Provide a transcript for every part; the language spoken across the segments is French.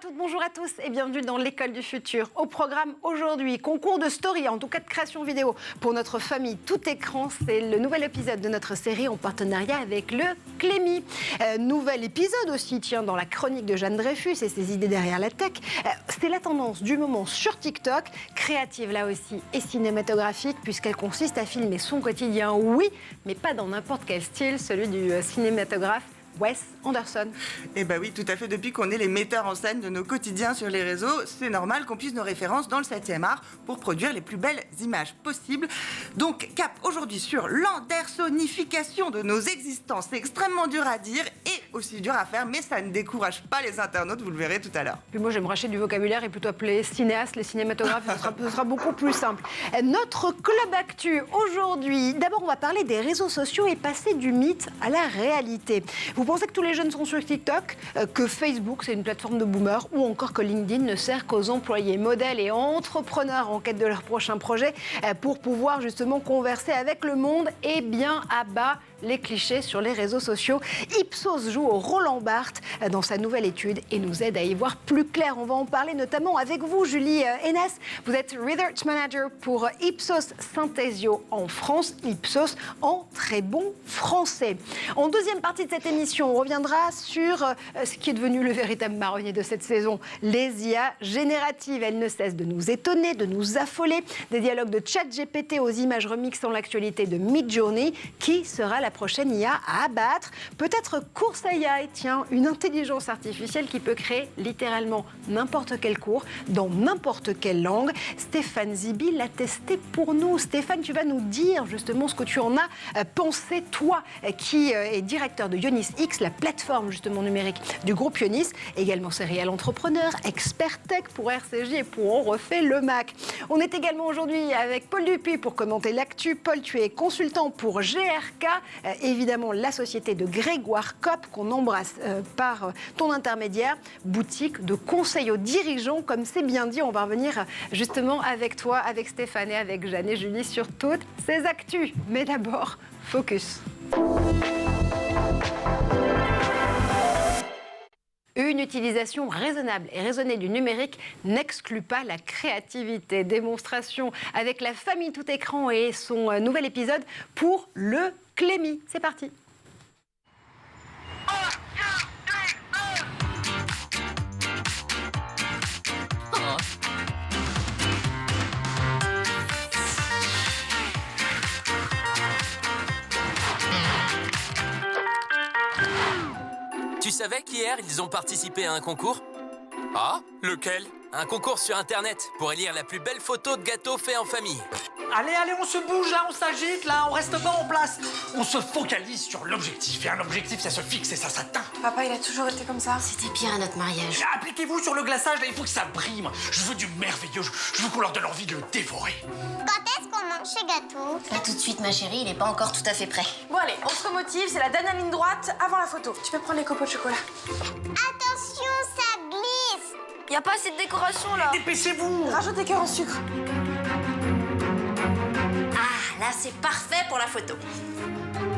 toutes, bonjour à tous et bienvenue dans l'école du futur. Au programme aujourd'hui, concours de story, en tout cas de création vidéo pour notre famille tout écran. C'est le nouvel épisode de notre série en partenariat avec le Clémy. Nouvel épisode aussi, tiens, dans la chronique de Jeanne Dreyfus et ses idées derrière la tech. C'est la tendance du moment sur TikTok, créative là aussi et cinématographique puisqu'elle consiste à filmer son quotidien, oui, mais pas dans n'importe quel style, celui du cinématographe Wes Anderson. Eh bien oui, tout à fait. Depuis qu'on est les metteurs en scène de nos quotidiens sur les réseaux, c'est normal qu'on puisse nos références dans le 7e art pour produire les plus belles images possibles. Donc, cap aujourd'hui sur l'andersonification de nos existences. C'est extrêmement dur à dire et aussi dur à faire, mais ça ne décourage pas les internautes, vous le verrez tout à l'heure. Puis moi, j'aime racheter du vocabulaire et plutôt appeler cinéastes, les cinématographes, ce sera beaucoup plus simple. Notre club actu aujourd'hui, d'abord on va parler des réseaux sociaux et passer du mythe à la réalité. Vous pensez que tous les jeunes sont sur TikTok, que Facebook c'est une plateforme de boomers ou encore que LinkedIn ne sert qu'aux employés modèles et entrepreneurs en quête de leur prochain projet pour pouvoir justement converser avec le monde? Eh bien, à bas les clichés sur les réseaux sociaux. Ipsos joue au Roland Barthes dans sa nouvelle étude et nous aide à y voir plus clair. On va en parler notamment avec vous, Julie Hénas. Vous êtes Research Manager pour Ipsos Synthesio en France. Ipsos en très bon français. En deuxième partie de cette émission, on reviendra sur ce qui est devenu le véritable marronnier de cette saison, les IA génératives. Elles ne cessent de nous étonner, de nous affoler. Des dialogues de ChatGPT aux images remixant l'actualité de Midjourney. Qui sera la prochaine IA à abattre? Peut-être Course AI, tiens, une intelligence artificielle qui peut créer littéralement n'importe quel cours, dans n'importe quelle langue. Stéphane Zibi l'a testé pour nous. Stéphane, tu vas nous dire justement ce que tu en as pensé, toi, qui est directeur de Ionis X, la plateforme justement numérique du groupe Ionis, également serial entrepreneur, expert tech pour RCJ et pour On refait le Mac. On est également aujourd'hui avec Paul Dupuis pour commenter l'actu. Paul, tu es consultant pour GRK, évidemment la société de Grégoire Kopp qu'on embrasse par ton intermédiaire, boutique de conseil aux dirigeants, comme c'est bien dit. On va revenir justement avec toi, avec Stéphane et avec Jeanne et Julie sur toutes ces actus. Mais d'abord, focus. Une utilisation raisonnable et raisonnée du numérique n'exclut pas la créativité. Démonstration avec la famille tout écran et son nouvel épisode pour le Clémy. C'est parti. Tu savais qu'hier, ils ont participé à un concours? Ah, lequel? Un concours sur Internet pour élire la plus belle photo de gâteau fait en famille. Allez, on se bouge là, on s'agite là, on reste pas en place. On se focalise sur l'objectif. Et un objectif, ça se fixe et ça s'atteint. Papa, il a toujours été comme ça. C'était pire à notre mariage. Appliquez-vous sur le glaçage, là, il faut que ça brille. Moi. Je veux du merveilleux, je veux qu'on leur donne envie de le dévorer. Quand est-ce qu'on mange ce gâteau? Pas tout de suite, ma chérie, il est pas encore tout à fait prêt. Bon allez, on se remotive, c'est la dernière ligne droite avant la photo. Tu peux prendre les copeaux de chocolat. Attention, ça glisse. Y a pas assez de décoration là. Dépêchez-vous. Rajoute des cœurs en sucre. Ah, là, c'est parfait pour la photo.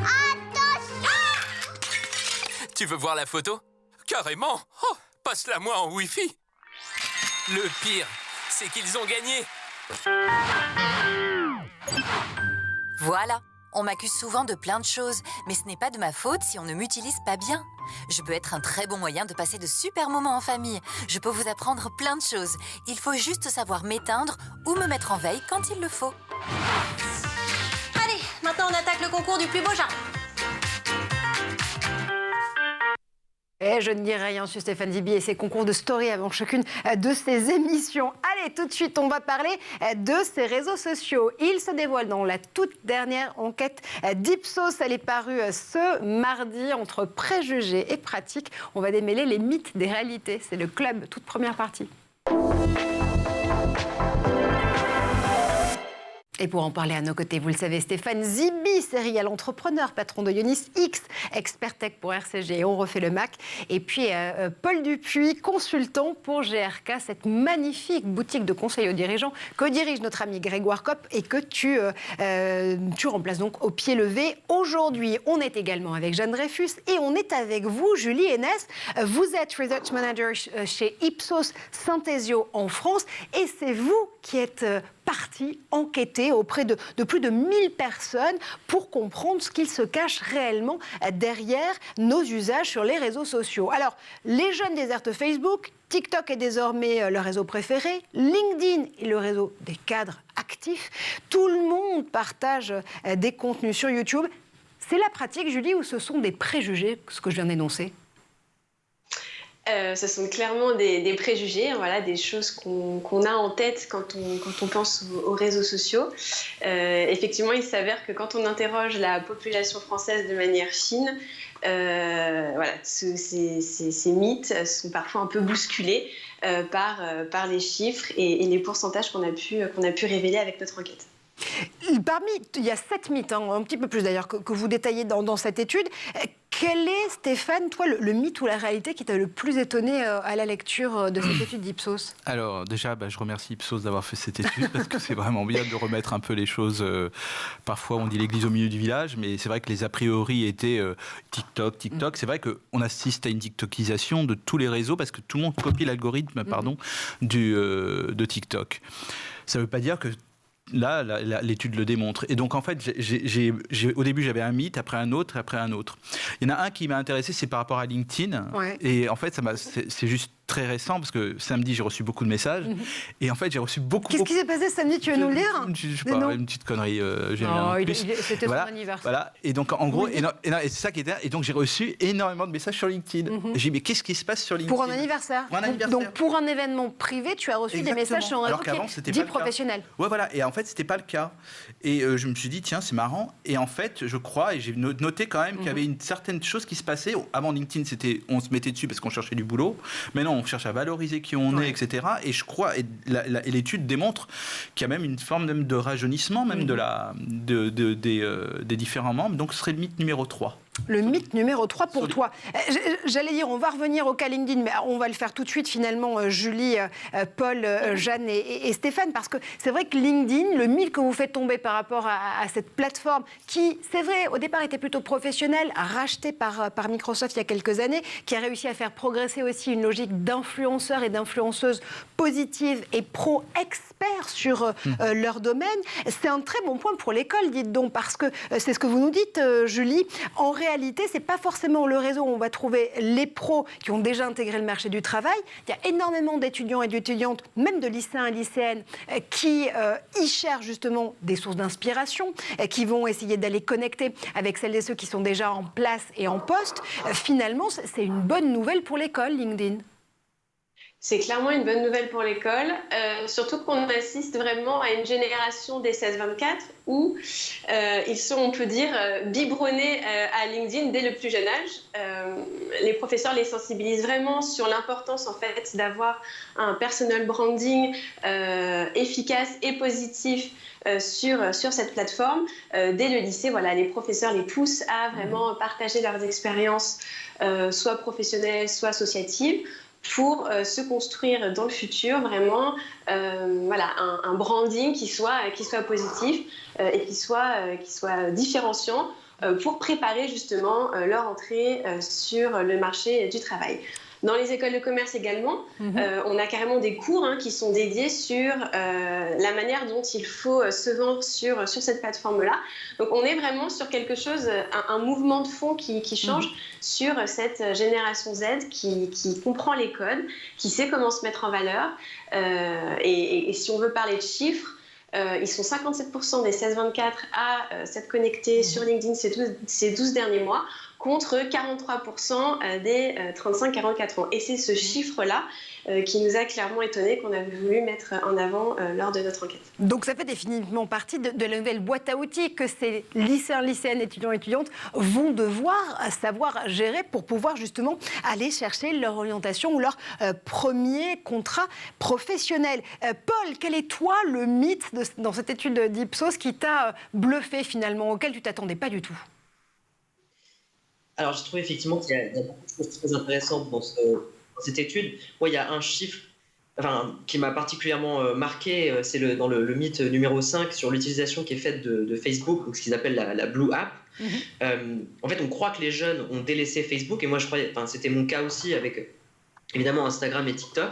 Attention. Tu veux voir la photo? Carrément. Oh, passe-la-moi en Wi-Fi. Le pire, c'est qu'ils ont gagné. Voilà, on m'accuse souvent de plein de choses, mais ce n'est pas de ma faute si on ne m'utilise pas bien. Je peux être un très bon moyen de passer de super moments en famille. Je peux vous apprendre plein de choses. Il faut juste savoir m'éteindre ou me mettre en veille quand il le faut. Allez, maintenant on attaque le concours du plus beau jardin. Et je ne dirai rien sur Stéphane Zibi et ses concours de story avant chacune de ses émissions. Allez, tout de suite, on va parler de ses réseaux sociaux. Il se dévoile dans la toute dernière enquête d'Ipsos. Elle est parue ce mardi. Entre préjugés et pratiques, on va démêler les mythes des réalités. C'est le club, toute première partie. Et pour en parler à nos côtés, vous le savez, Stéphane Zibi, serial entrepreneur, patron de Ionis X, expert tech pour RCG et On refait le Mac. Et puis Paul Dupuis, consultant pour GRK, cette magnifique boutique de conseil aux dirigeants que dirige notre ami Grégoire Kopp et que tu remplaces donc au pied levé. Aujourd'hui, on est également avec Jeanne Dreyfus et on est avec vous, Julie Hénès. Vous êtes Research Manager chez Ipsos Synthesio en France et c'est vous qui êtes parti enquêter auprès de plus de 1000 personnes pour comprendre ce qu'il se cache réellement derrière nos usages sur les réseaux sociaux. Alors, les jeunes désertent Facebook, TikTok est désormais le réseau préféré, LinkedIn est le réseau des cadres actifs, tout le monde partage des contenus sur YouTube. C'est la pratique, Julie, ou ce sont des préjugés, ce que je viens d'énoncer ? Ce sont clairement des préjugés, voilà, des choses qu'on a en tête quand on pense aux réseaux sociaux. Effectivement, il s'avère que quand on interroge la population française de manière fine, voilà, ces mythes sont parfois un peu bousculés par les chiffres et les pourcentages qu'on a pu révéler avec notre enquête. Parmi, il y a 7 mythes, un petit peu plus d'ailleurs, que vous détaillez dans cette étude. Quel est, Stéphane, toi, le mythe ou la réalité qui t'a le plus étonné à la lecture de cette étude d'Ipsos ? Alors déjà, je remercie Ipsos d'avoir fait cette étude parce que c'est vraiment bien de remettre un peu les choses. Parfois, on dit l'église au milieu du village, mais c'est vrai que les a priori étaient TikTok. C'est vrai qu'on assiste à une TikTokisation de tous les réseaux parce que tout le monde copie l'algorithme, de TikTok. Ça ne veut pas dire que là, l'étude le démontre. Et donc, en fait, au début, j'avais un mythe, après un autre, après un autre. Il y en a un qui m'a intéressé, c'est par rapport à LinkedIn. Ouais. Et en fait, c'est juste très récent, parce que samedi, j'ai reçu beaucoup de messages. Et en fait, j'ai reçu beaucoup... Qu'est-ce qui s'est passé samedi ? Tu veux nous le dire ? Je sais pas, une petite connerie. C'était son anniversaire. Voilà. Et donc, en gros, et c'est ça qui était... Et donc, j'ai reçu énormément de messages sur LinkedIn. J'ai dit, mais qu'est-ce qui se passe sur LinkedIn ? Pour un anniversaire. Donc, pour un événement privé, tu as reçu des messages sur un réseau dit professionnel. Ouais, voilà. Et en fait, c'était pas le cas. Et je me suis dit, tiens, c'est marrant. Et en fait, je crois, et j'ai noté quand même qu'il y avait une certaine chose qui se passait. Avant LinkedIn, on se mettait dessus parce qu'on cherchait du boulot. Mais non, on cherche à valoriser qui on est, etc. Et je crois, et l'étude démontre qu'il y a même une forme de rajeunissement même des différents membres. Donc ce serait le mythe numéro 3. Le mythe numéro 3 pour toi. J'allais dire, on va revenir au cas LinkedIn, mais on va le faire tout de suite finalement, Julie, Paul, Jeanne et Stéphane, parce que c'est vrai que LinkedIn, le mythe que vous faites tomber par rapport à cette plateforme qui, c'est vrai, au départ était plutôt professionnelle, rachetée par Microsoft il y a quelques années, qui a réussi à faire progresser aussi une logique d'influenceurs et d'influenceuses positives et pro-experts sur leur domaine. C'est un très bon point pour l'école, dites donc, parce que c'est ce que vous nous dites, Julie. En réalité, c'est pas forcément le réseau où on va trouver les pros qui ont déjà intégré le marché du travail. Il y a énormément d'étudiants et d'étudiantes, même de lycéens et lycéennes, qui y cherchent justement des sources d'inspiration, qui vont essayer d'aller connecter avec celles et ceux qui sont déjà en place et en poste. Finalement, c'est une bonne nouvelle pour l'école, LinkedIn. C'est clairement une bonne nouvelle pour l'école, surtout qu'on assiste vraiment à une génération des 16-24 où ils sont, on peut dire, biberonnés à LinkedIn dès le plus jeune âge. Les professeurs les sensibilisent vraiment sur l'importance en fait d'avoir un personal branding efficace et positif sur cette plateforme. Dès le lycée, voilà, les professeurs les poussent à vraiment partager leurs expériences, soit professionnelles, soit associatives, pour se construire dans le futur vraiment voilà, un branding qui soit positif et qui soit différenciant pour préparer justement leur entrée sur le marché du travail. Dans les écoles de commerce également, on a carrément des cours qui sont dédiés sur la manière dont il faut se vendre sur cette plateforme-là. Donc on est vraiment sur quelque chose, un mouvement de fond qui change sur cette génération Z qui comprend les codes, qui sait comment se mettre en valeur. Et si on veut parler de chiffres, ils sont 57% des 16-24 à s'être connectés sur LinkedIn ces 12 derniers mois, contre 43% des 35-44 ans. Et c'est ce chiffre-là qui nous a clairement étonnés, qu'on avait voulu mettre en avant lors de notre enquête. Donc ça fait définitivement partie de la nouvelle boîte à outils que ces lycéens, lycéennes, étudiants, étudiantes vont devoir savoir gérer pour pouvoir justement aller chercher leur orientation ou leur premier contrat professionnel. Paul, quel est toi le mythe dans cette étude d'Ipsos qui t'a bluffé finalement, auquel tu t'attendais pas du tout? Alors, j'ai trouvé effectivement qu'il y a beaucoup de choses très intéressantes dans cette étude. Moi, il y a un chiffre qui m'a particulièrement marqué, c'est dans le mythe numéro 5 sur l'utilisation qui est faite de Facebook, donc ce qu'ils appellent la Blue App. En fait, on croit que les jeunes ont délaissé Facebook, et moi, je croyais, c'était mon cas aussi avec évidemment Instagram et TikTok.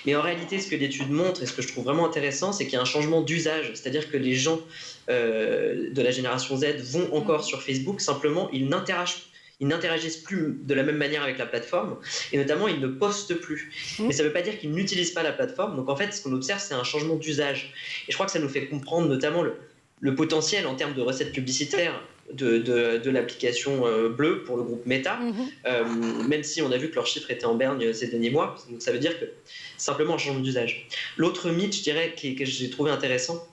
Mais en réalité, ce que l'étude montre, et ce que je trouve vraiment intéressant, c'est qu'il y a un changement d'usage. C'est-à-dire que les gens de la génération Z vont encore sur Facebook, simplement, ils n'interagissent plus de la même manière avec la plateforme, et notamment ils ne postent plus. Mais ça ne veut pas dire qu'ils n'utilisent pas la plateforme. Donc en fait, ce qu'on observe, c'est un changement d'usage. Et je crois que ça nous fait comprendre notamment le potentiel en termes de recettes publicitaires de l'application bleue pour le groupe Meta, même si on a vu que leurs chiffres étaient en berne ces derniers mois. Donc ça veut dire que c'est simplement un changement d'usage. L'autre mythe, je dirais, que j'ai trouvé intéressant,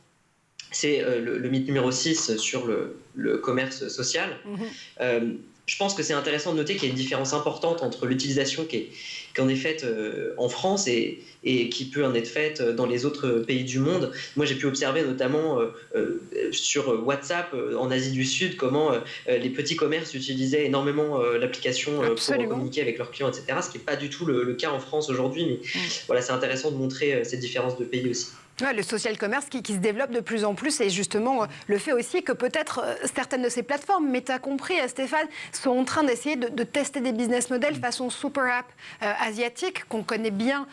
c'est le mythe numéro 6 sur le commerce social. Je pense que c'est intéressant de noter qu'il y a une différence importante entre l'utilisation qui en est faite en France et qui peut en être faite dans les autres pays du monde. Moi, j'ai pu observer notamment sur WhatsApp en Asie du Sud comment les petits commerces utilisaient énormément l'application pour communiquer avec leurs clients, etc. Ce qui n'est pas du tout le cas en France aujourd'hui. Mais voilà, c'est intéressant de montrer cette différence de pays aussi. Ouais, le social commerce qui se développe de plus en plus, et justement le fait aussi que peut-être certaines de ces plateformes, mais tu as compris Stéphane, sont en train d'essayer de tester des business models façon super app asiatique qu'on connaît bien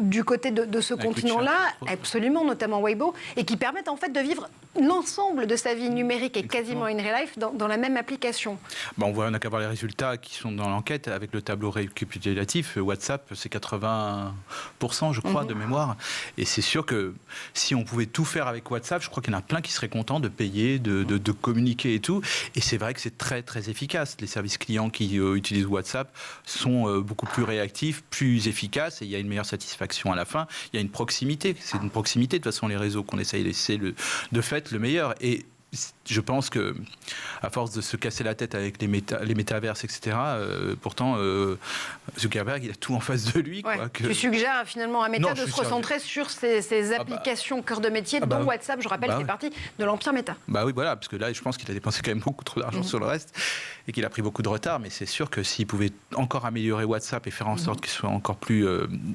du côté de ce continent-là, absolument, notamment Weibo, et qui permettent en fait de vivre l'ensemble de sa vie numérique et quasiment in real life dans la même application. On n'a qu'à voir les résultats qui sont dans l'enquête avec le tableau récapitulatif. WhatsApp, c'est 80%, je crois, de mémoire, et c'est sûr que si on pouvait tout faire avec WhatsApp, je crois qu'il y en a plein qui seraient contents de payer, de communiquer et tout. Et c'est vrai que c'est très, très efficace. Les services clients qui utilisent WhatsApp sont beaucoup plus réactifs, plus efficaces, et il y a une meilleure satisfaction à la fin. Il y a une proximité. C'est une proximité, de toute façon, les réseaux qu'on essaye de laisser de fait le meilleur. Et je pense que, à force de se casser la tête avec les métaverses, etc., pourtant, Zuckerberg, il a tout en face de lui. Ouais. Tu suggères finalement à Meta de se recentrer sur ces applications cœur de métier, dont WhatsApp, je rappelle, fait partie de l'empire Meta. Oui, voilà, parce que là, je pense qu'il a dépensé quand même beaucoup trop d'argent sur le reste et qu'il a pris beaucoup de retard. Mais c'est sûr que s'il pouvait encore améliorer WhatsApp et faire en sorte qu'il soit encore plus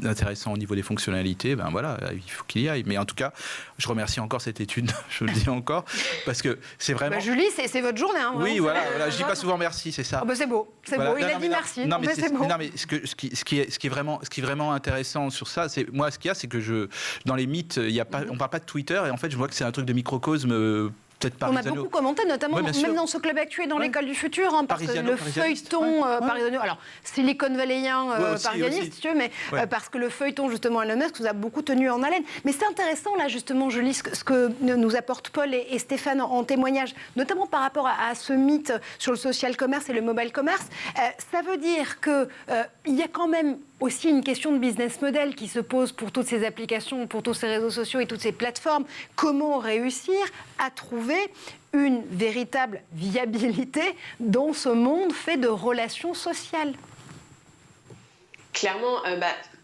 intéressant au niveau des fonctionnalités, voilà, il faut qu'il y aille. Mais en tout cas, je remercie encore cette étude, je le dis encore, parce que c'est vraiment... Julie, c'est votre journée. Hein, oui, voilà, je dis pas souvent merci, c'est ça. C'est beau, c'est beau. Il a dit merci. Non, mais c'est beau. Non, mais ce qui est vraiment intéressant sur ça, c'est moi, ce qu'il y a, c'est que dans les mythes, on parle pas de Twitter, et en fait, je vois que c'est un truc de microcosme. On a beaucoup commenté, notamment même dans ce club actuel, dans l'école du futur, parce que le feuilleton parisien, alors Silicon Valleyien parisianiste, si tu veux, mais parce que le feuilleton justement Elon Musk nous a beaucoup tenu en haleine. Mais c'est intéressant là justement, je lis ce que nous apportent Paul et Stéphane en témoignage, notamment par rapport à ce mythe sur le social commerce et le mobile commerce. Ça veut dire que il y a quand même aussi une question de business model qui se pose pour toutes ces applications, pour tous ces réseaux sociaux et toutes ces plateformes. Comment réussir à trouver une véritable viabilité dans ce monde fait de relations sociales? Clairement,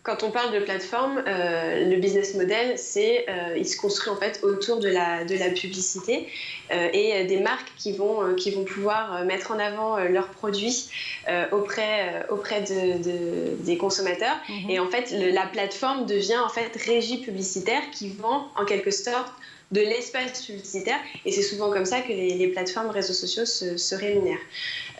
quand on parle de plateforme, le business model, il se construit en fait autour de la publicité et des marques qui vont pouvoir mettre en avant leurs produits auprès des consommateurs. Et en fait, la plateforme devient en fait régie publicitaire qui vend en quelque sorte de l'espace publicitaire, et c'est souvent comme ça que les plateformes réseaux sociaux se rémunèrent.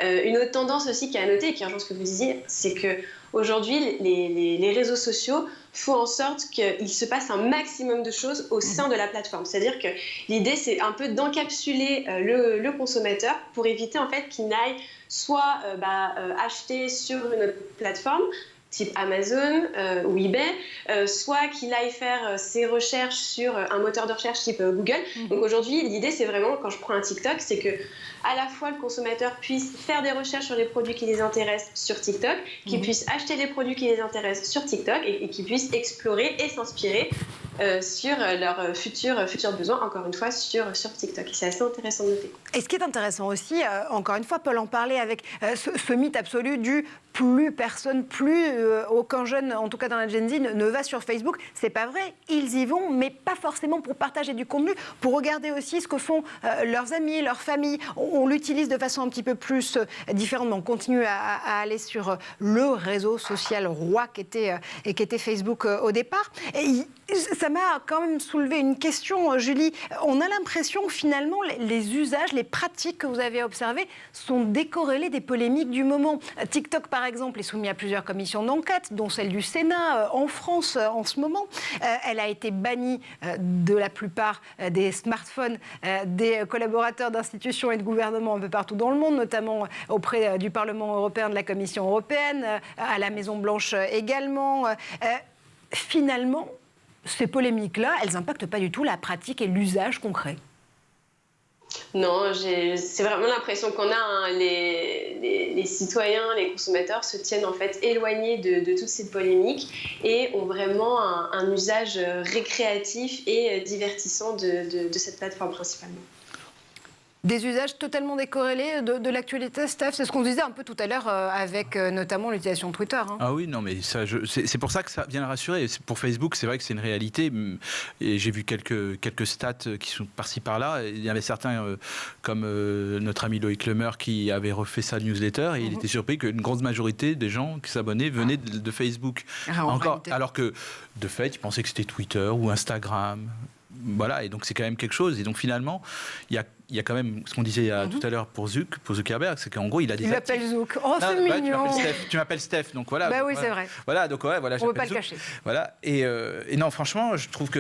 Une autre tendance aussi qui est à noter, et qui rejoint ce que vous disiez, c'est qu'aujourd'hui, les réseaux sociaux font en sorte qu'il se passe un maximum de choses au sein de la plateforme. C'est-à-dire que l'idée, c'est un peu d'encapsuler le consommateur pour éviter en fait qu'il n'aille soit acheter sur une autre plateforme, type Amazon ou eBay, soit qu'il aille faire ses recherches sur un moteur de recherche type Google. Donc aujourd'hui, l'idée, c'est vraiment, quand je prends un TikTok, c'est que à la fois le consommateur puisse faire des recherches sur les produits qui les intéressent sur TikTok, qu'il puisse acheter les produits qui les intéressent sur TikTok et qu'il puisse explorer et s'inspirer sur leurs futurs besoins, encore une fois, sur TikTok. Et c'est assez intéressant de noter. Et ce qui est intéressant aussi, encore une fois, Paul en parlait avec ce mythe absolu du plus personne, aucun jeune, en tout cas dans la Gen Z, ne va sur Facebook. C'est pas vrai, ils y vont, mais pas forcément pour partager du contenu, pour regarder aussi ce que font leurs amis, leurs familles. On l'utilise de façon un petit peu plus différente, mais on continue à aller sur le réseau social roi qu'était Facebook au départ. Et ça m'a quand même soulevé une question, Julie. On a l'impression que finalement, les usages, les pratiques que vous avez observées sont décorrélées des polémiques du moment. TikTok, par exemple, est soumis à plusieurs commissions d'enquête, dont celle du Sénat en France en ce moment. Elle a été bannie de la plupart des smartphones des collaborateurs d'institutions et de gouvernements un peu partout dans le monde, notamment auprès du Parlement européen, de la Commission européenne, à la Maison-Blanche également. Finalement, ces polémiques-là, elles n'impactent pas du tout la pratique et l'usage concret. Non, c'est vraiment l'impression qu'on a. Les citoyens, les consommateurs se tiennent en fait éloignés de toutes ces polémiques et ont vraiment un usage récréatif et divertissant de cette plateforme principalement. Des usages totalement décorrélés de l'actualité, Steph. C'est ce qu'on disait un peu tout à l'heure avec notamment l'utilisation de Twitter. Hein. Ah oui, non, mais c'est pour ça que ça vient le rassurer. Pour Facebook, c'est vrai que c'est une réalité. Et j'ai vu quelques stats qui sont par-ci par-là. Il y avait certains, comme notre ami Loïc Lemer, qui avait refait sa newsletter. Et il était surpris qu'une grande majorité des gens qui s'abonnaient venaient de Facebook. Alors que, de fait, ils pensaient que c'était Twitter ou Instagram. Voilà, et donc c'est quand même quelque chose. Et donc finalement, il y a quand même ce qu'on disait tout à l'heure pour Zuckerberg, c'est qu'en gros, il a des. Il m'appelle Zuck. Oh, c'est mignon. Tu m'appelles Steph, donc voilà. Bah oui, c'est vrai. Voilà, donc ouais, voilà. On ne peut pas le cacher. Voilà, et non, franchement, je trouve que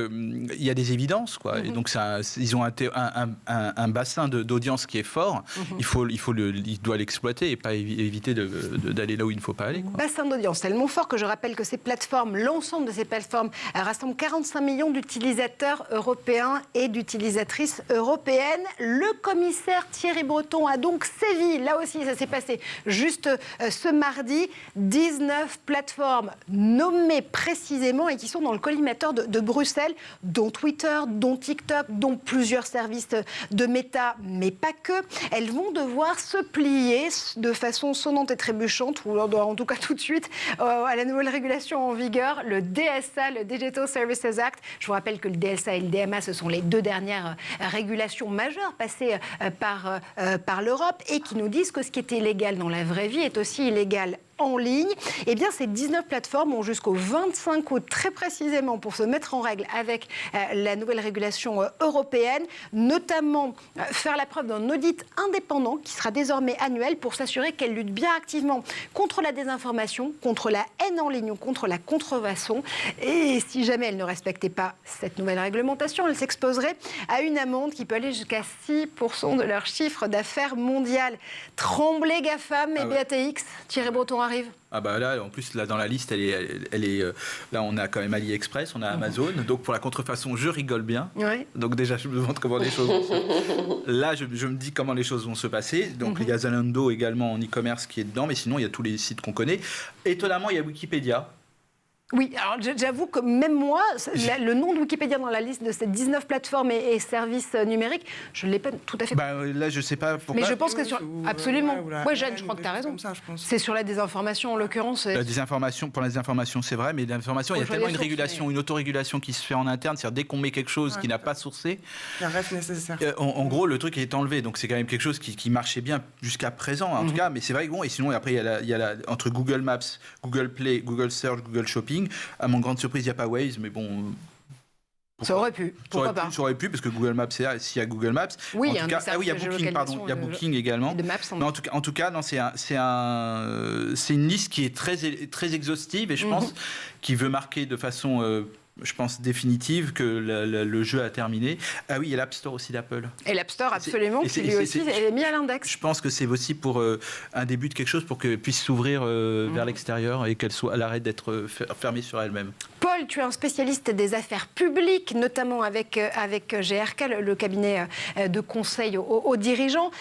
il y a des évidences, quoi. Et donc ils ont un bassin d'audience qui est fort. Il doit l'exploiter et pas éviter d'aller là où il ne faut pas aller. Quoi. Bassin d'audience tellement fort que je rappelle que ces plateformes, l'ensemble de ces plateformes, rassemblent 45 millions d'utilisateurs européens et d'utilisatrices européennes. Le commissaire Thierry Breton a donc sévi, là aussi ça s'est passé juste ce mardi, 19 plateformes nommées précisément et qui sont dans le collimateur de Bruxelles, dont Twitter, dont TikTok, dont plusieurs services de Meta, mais pas que. Elles vont devoir se plier de façon sonnante et trébuchante, ou en tout cas tout de suite, à la nouvelle régulation en vigueur, le DSA, le Digital Services Act. Je vous rappelle que le DSA et le DMA, ce sont les deux dernières régulations majeures passées par l'Europe et qui nous disent que ce qui est illégal dans la vraie vie est aussi illégal en ligne. Eh bien, ces 19 plateformes ont jusqu'au 25 août, très précisément, pour se mettre en règle avec la nouvelle régulation européenne, notamment faire la preuve d'un audit indépendant qui sera désormais annuel pour s'assurer qu'elles luttent bien activement contre la désinformation, contre la haine en ligne ou contre la contrefaçon. Et si jamais elles ne respectaient pas cette nouvelle réglementation, elles s'exposeraient à une amende qui peut aller jusqu'à 6% de leur chiffre d'affaires mondial. Tremblez GAFAM et BATX, Thierry Breton arrive. Ah bah là, en plus, là, dans la liste, elle est là, on a quand même AliExpress, on a Amazon. Donc, pour la contrefaçon, je rigole bien. Ouais. Donc, déjà, je me demande comment les choses vont se... Là, je me dis comment les choses vont se passer. Donc, il y a Zalando également en e-commerce qui est dedans. Mais sinon, il y a tous les sites qu'on connaît. Étonnamment, il y a Wikipédia. Oui, alors j'avoue que même moi, le nom de Wikipédia dans la liste de ces 19 plateformes et services numériques, je ne l'ai pas tout à fait. Là, je ne sais pas pourquoi. Mais je pense que absolument. Oui, Jeanne, je crois que tu as raison. C'est sur la désinformation, en l'occurrence. La désinformation, pour la désinformation, c'est vrai, mais l'information, il y a tellement une régulation, une autorégulation qui se fait en interne. C'est-à-dire, dès qu'on met quelque chose qui n'a pas sourcé, il reste nécessaire. En gros, le truc est enlevé. Donc, c'est quand même quelque chose qui marchait bien jusqu'à présent, en tout cas. Mais c'est vrai que bon, et sinon, après, il y a entre Google Maps, Google Play, Google Search, Google Shopping. À mon grande surprise, il n'y a pas Waze, mais bon... Ça aurait pu, pourquoi pas. Ça aurait pu, parce que Google Maps, s'il y a Google Maps... Oui, il y a Booking, pardon. Il y a Booking également. De Maps, mais en tout cas, non, c'est une liste qui est très, très exhaustive et je pense qu'il veut marquer de façon je pense, définitive que le jeu a terminé. Ah oui, il y a l'App Store aussi d'Apple. Et l'App Store, absolument, qui lui aussi est mis à l'index. Je pense que c'est aussi pour un début de quelque chose pour qu'elle puisse s'ouvrir vers l'extérieur et qu'elle arrête d'être fermée sur elle-même. Paul, tu es un spécialiste des affaires publiques, notamment avec GRK, le cabinet de conseil aux dirigeants.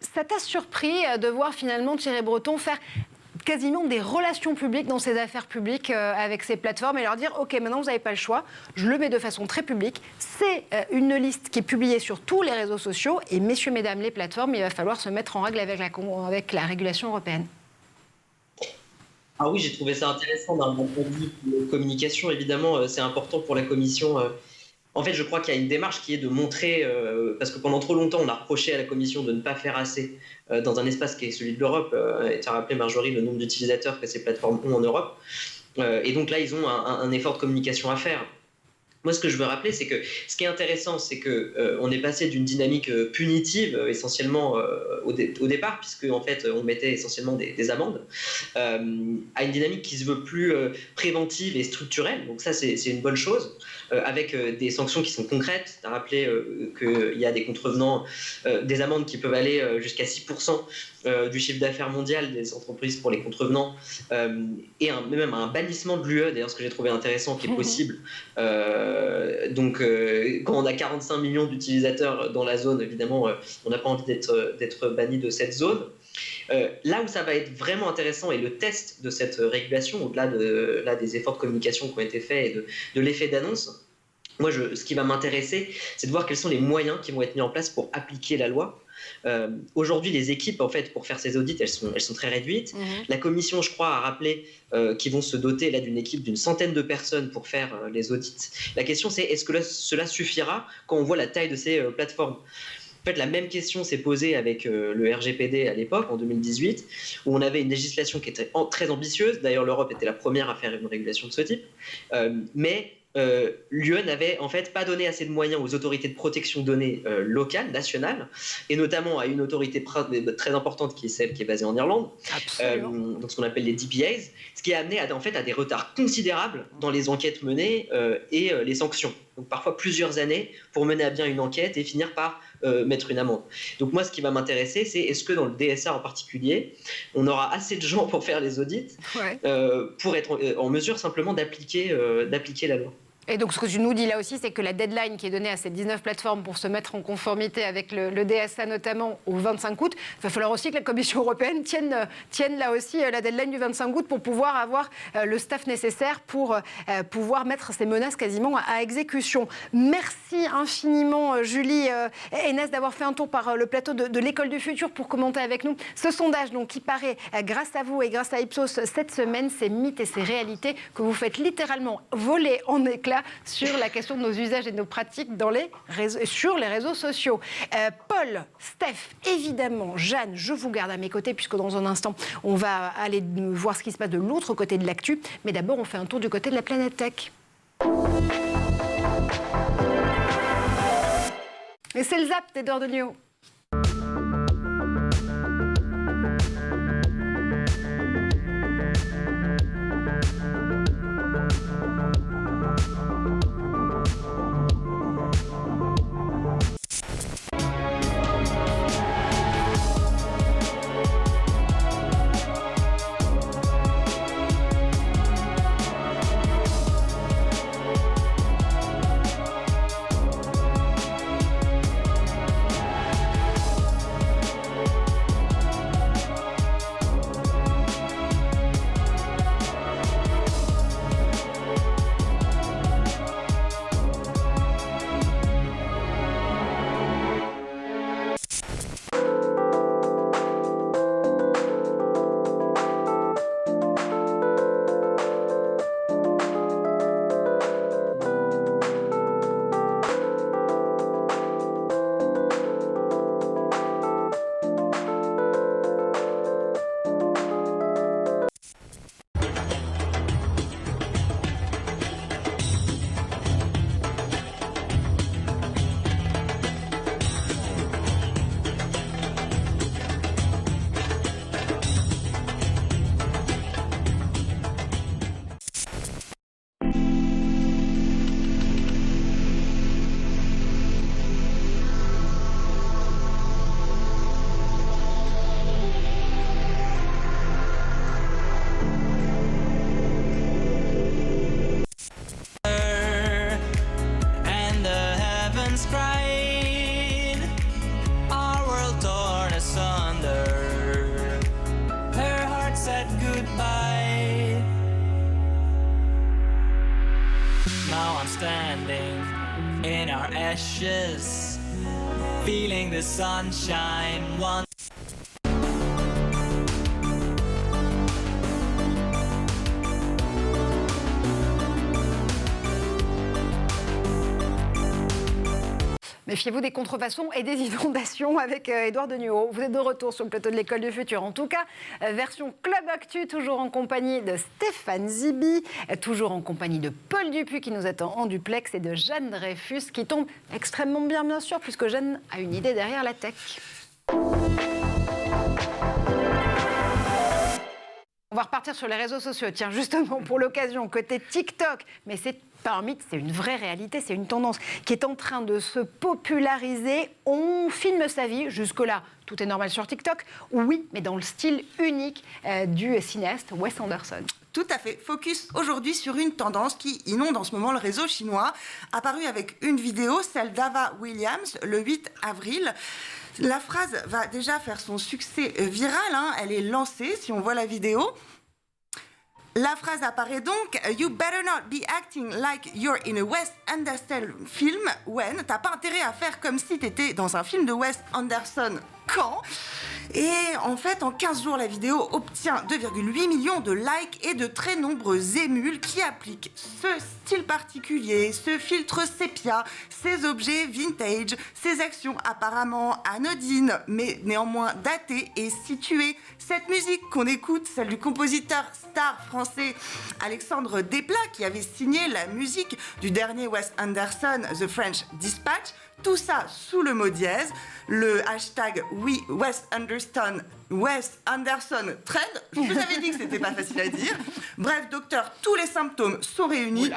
Ça t'a surpris de voir finalement Thierry Breton faire quasiment des relations publiques dans ces affaires publiques avec ces plateformes et leur dire « Ok, maintenant vous n'avez pas le choix, je le mets de façon très publique. C'est une liste qui est publiée sur tous les réseaux sociaux et messieurs, mesdames, les plateformes, il va falloir se mettre en règle avec la régulation européenne. » Ah oui, j'ai trouvé ça intéressant d'un point de vue de communication. Évidemment, c'est important pour la Commission. En fait, je crois qu'il y a une démarche qui est de montrer, parce que pendant trop longtemps, on a reproché à la Commission de ne pas faire assez dans un espace qui est celui de l'Europe. Et tu as rappelé, Marjorie, le nombre d'utilisateurs que ces plateformes ont en Europe. Et donc là, ils ont un effort de communication à faire. Moi, ce que je veux rappeler, c'est que ce qui est intéressant, c'est qu'on est passé d'une dynamique punitive, essentiellement au départ, puisque en fait, on mettait essentiellement des amendes, à une dynamique qui se veut plus préventive et structurelle. Donc ça, c'est une bonne chose, avec des sanctions qui sont concrètes. Tu as rappelé qu'il y a des contrevenants, des amendes qui peuvent aller jusqu'à 6% du chiffre d'affaires mondial des entreprises pour les contrevenants, et même un bannissement de l'UE, d'ailleurs, ce que j'ai trouvé intéressant, qui est possible. Donc, quand on a 45 millions d'utilisateurs dans la zone, évidemment, on n'a pas envie d'être banni de cette zone. Là où ça va être vraiment intéressant, et le test de cette régulation, au-delà des efforts de communication qui ont été faits et de l'effet d'annonce, moi, ce qui va m'intéresser, c'est de voir quels sont les moyens qui vont être mis en place pour appliquer la loi. Aujourd'hui, les équipes, en fait, pour faire ces audits, elles sont très réduites. La Commission, je crois, a rappelé qu'ils vont se doter là d'une équipe d'une centaine de personnes pour faire les audits. La question, c'est est-ce que cela suffira quand on voit la taille de ces plateformes ? En fait, la même question s'est posée avec le RGPD à l'époque, en 2018, où on avait une législation qui était très ambitieuse. D'ailleurs, l'Europe était la première à faire une régulation de ce type. Mais l'UE n'avait en fait pas donné assez de moyens aux autorités de protection de données locales, nationales, et notamment à une autorité très importante qui est celle qui est basée en Irlande, donc ce qu'on appelle les DPAs, ce qui a amené à des retards considérables dans les enquêtes menées et les sanctions. Donc parfois plusieurs années pour mener à bien une enquête et finir par mettre une amende. Donc moi, ce qui va m'intéresser, c'est est-ce que dans le DSA en particulier, on aura assez de gens pour faire les audits, pour être en mesure simplement d'appliquer la loi. Et donc, ce que tu nous dis là aussi, c'est que la deadline qui est donnée à ces 19 plateformes pour se mettre en conformité avec le DSA, notamment au 25 août, il va falloir aussi que la Commission européenne tienne là aussi la deadline du 25 août pour pouvoir avoir le staff nécessaire pour pouvoir mettre ces menaces quasiment à exécution. Merci infiniment, Julie Hénès, d'avoir fait un tour par le plateau de l'École du Futur pour commenter avec nous ce sondage donc, qui paraît, grâce à vous et grâce à Ipsos, cette semaine, ces mythes et ces réalités que vous faites littéralement voler en éclats sur la question de nos usages et de nos pratiques sur les réseaux sociaux. Paul, Steph, évidemment, Jeanne, je vous garde à mes côtés puisque dans un instant, on va aller voir ce qui se passe de l'autre côté de l'actu. Mais d'abord, on fait un tour du côté de la planète tech. Et c'est le zap d'Edouard Deligno. standing in our ashes, feeling the sunshine once. Méfiez-vous des contrefaçons et des inondations avec Édouard Denuau. Vous êtes de retour sur le plateau de l'École du Futur. En tout cas, version Club Actu, toujours en compagnie de Stéphane Zibi, toujours en compagnie de Paul Dupuis qui nous attend en duplex et de Jeanne Dreyfus qui tombe extrêmement bien sûr, puisque Jeanne a une idée derrière la tech. On va repartir sur les réseaux sociaux. Tiens, justement, pour l'occasion, côté TikTok, mais c'est pas un mythe, c'est une vraie réalité, c'est une tendance qui est en train de se populariser. On filme sa vie, jusque-là, tout est normal sur TikTok. Oui, mais dans le style unique du cinéaste Wes Anderson. Tout à fait. Focus aujourd'hui sur une tendance qui inonde en ce moment le réseau chinois, apparue avec une vidéo, celle d'Ava Williams, le 8 avril. La phrase va déjà faire son succès viral, hein. Elle est lancée, si on voit la vidéo. La phrase apparaît donc « You better not be acting like you're in a Wes Anderson film when… » T'as pas intérêt à faire comme si t'étais dans un film de Wes Anderson. Quand ? Et en fait, en 15 jours, la vidéo obtient 2,8 millions de likes et de très nombreux émules qui appliquent ce style particulier, ce filtre sépia, ces objets vintage, ces actions apparemment anodines, mais néanmoins datées et situées. Cette musique qu'on écoute, celle du compositeur star français Alexandre Desplat, qui avait signé la musique du dernier Wes Anderson, The French Dispatch, tout ça sous le mot dièse, le hashtag Wes Anderson trend. Je vous avais dit que c'était pas facile à dire. Bref, docteur, tous les symptômes sont réunis.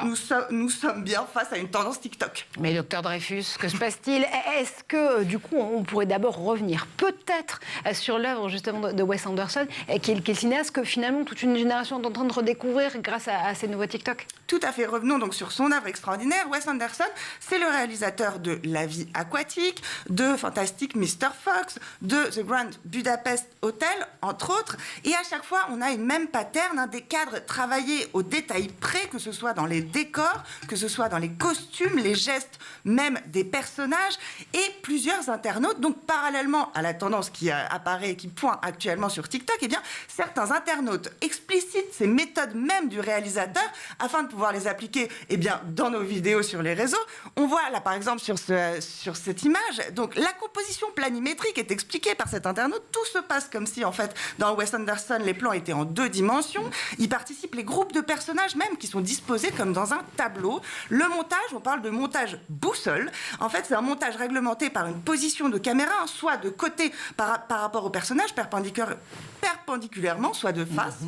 Nous sommes bien face à une tendance TikTok. Mais docteur Dreyfus, que se passe-t-il? Est-ce que, du coup, on pourrait d'abord revenir peut-être sur l'œuvre justement de Wes Anderson, qui est le cinéaste que finalement toute une génération est en train de redécouvrir grâce à ces nouveaux TikTok? Tout à fait. Revenons donc sur son œuvre extraordinaire. Wes Anderson, c'est le réalisateur de La vie aquatique, de Fantastic Mr. Fox, de The Grand Budapest Hotel, entre autres. Et à chaque fois, on a une même pattern, hein, des cadres travaillés au détail près, que ce soit dans les décors, que ce soit dans les costumes, les gestes, même des personnages, et plusieurs internautes. Donc, parallèlement à la tendance qui apparaît, qui pointe actuellement sur TikTok, eh bien, certains internautes explicitent ces méthodes même du réalisateur afin de pouvoir les appliquer, eh bien, dans nos vidéos sur les réseaux. On voit là, par exemple, sur cette image, donc la composition planimétrique est expliquée par cet internaute. Tout se passe comme si, en fait, dans Wes Anderson, les plans étaient en 2 dimensions. Y participent les groupes de personnages même qui sont disposés comme dans un tableau. Le montage, on parle de montage boussole. En fait, c'est un montage réglementé par une position de caméra, hein, soit de côté par rapport au personnage, perpendiculairement, soit de face.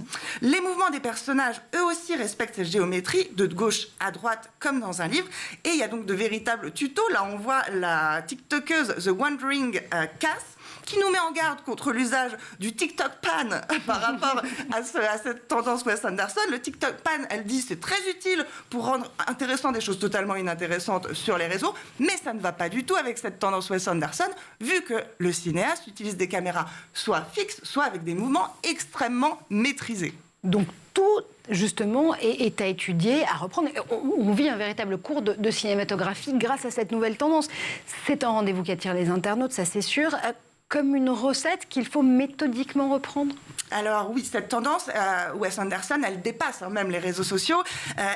Les mouvements des personnages, eux aussi, respectent cette géométrie, de gauche à droite, comme dans un livre. Et il y a donc de véritables tutos. Là, on voit la TikTokeuse The Wandering Cass, qui nous met en garde contre l'usage du TikTok pan par rapport à cette tendance Wes Anderson. Le TikTok pan, elle dit, c'est très utile pour rendre intéressant des choses totalement inintéressantes sur les réseaux, mais ça ne va pas du tout avec cette tendance Wes Anderson, vu que le cinéaste utilise des caméras soit fixes, soit avec des mouvements extrêmement maîtrisés. Donc tout, justement, est à étudier, à reprendre. On vit un véritable cours de cinématographie grâce à cette nouvelle tendance. C'est un rendez-vous qui attire les internautes, ça c'est sûr. Comme une recette qu'il faut méthodiquement reprendre? Alors oui, cette tendance, Wes Anderson, elle dépasse même les réseaux sociaux.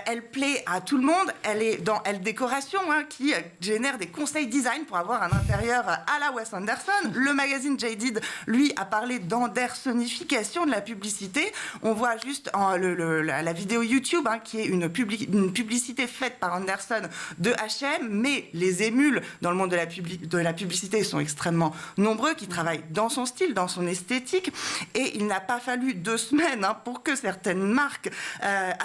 Elle plaît à tout le monde. Elle est dans Elle Décoration, hein, qui génère des conseils design pour avoir un intérieur à la Wes Anderson. Le magazine Jaded, lui, a parlé d'Andersonification de la publicité. On voit juste la vidéo YouTube, hein, qui est une publicité faite par Anderson de H&M, mais les émules dans le monde de la publicité sont extrêmement nombreux, qui travaillent dans son style, dans son esthétique, et il n'a pas fallu 2 semaines, hein, pour que certaines marques